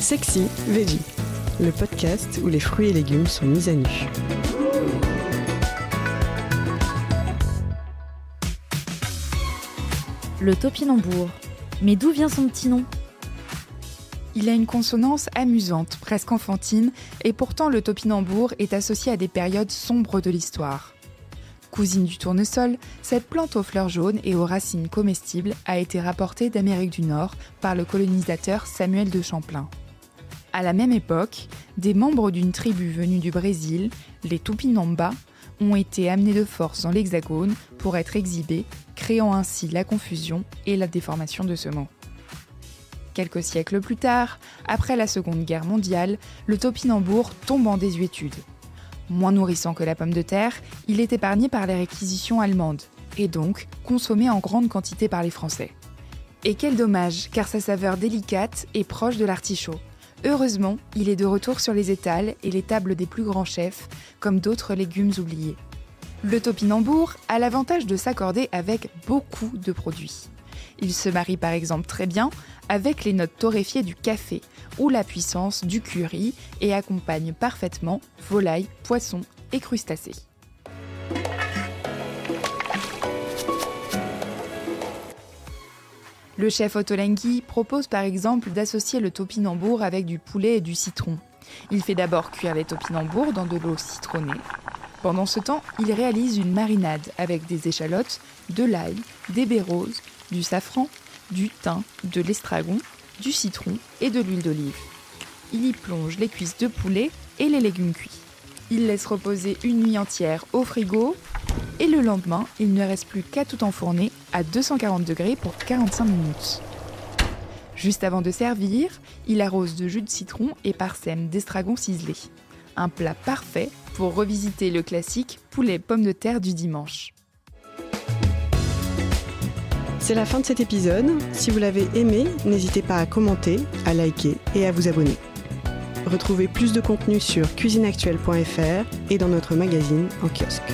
Sexy Veggie, le podcast où les fruits et légumes sont mis à nu. Le topinambour. Mais d'où vient son petit nom ? Il a une consonance amusante, presque enfantine, et pourtant le topinambour est associé à des périodes sombres de l'histoire. Cousine du tournesol, cette plante aux fleurs jaunes et aux racines comestibles a été rapportée d'Amérique du Nord par le colonisateur Samuel de Champlain. À la même époque, des membres d'une tribu venue du Brésil, les Tupinamba, ont été amenés de force dans l'Hexagone pour être exhibés, créant ainsi la confusion et la déformation de ce mot. Quelques siècles plus tard, après la Seconde Guerre mondiale, le topinambour tombe en désuétude. Moins nourrissant que la pomme de terre, il est épargné par les réquisitions allemandes, et donc consommé en grande quantité par les Français. Et quel dommage, car sa saveur délicate est proche de l'artichaut. Heureusement, il est de retour sur les étals et les tables des plus grands chefs, comme d'autres légumes oubliés. Le topinambour a l'avantage de s'accorder avec beaucoup de produits. Il se marie par exemple très bien avec les notes torréfiées du café ou la puissance du curry et accompagne parfaitement volailles, poissons et crustacés. Le chef Ottolenghi propose par exemple d'associer le topinambour avec du poulet et du citron. Il fait d'abord cuire les topinambours dans de l'eau citronnée. Pendant ce temps, il réalise une marinade avec des échalotes, de l'ail, des baies roses, du safran, du thym, de l'estragon, du citron et de l'huile d'olive. Il y plonge les cuisses de poulet et les légumes cuits. Il laisse reposer une nuit entière au frigo et le lendemain, il ne reste plus qu'à tout enfourner à 240 degrés pour 45 minutes. Juste avant de servir, il arrose de jus de citron et parsème d'estragon ciselé. Un plat parfait pour revisiter le classique poulet pomme de terre du dimanche. C'est la fin de cet épisode. Si vous l'avez aimé, n'hésitez pas à commenter, à liker et à vous abonner. Retrouvez plus de contenu sur cuisineactuelle.fr et dans notre magazine en kiosque.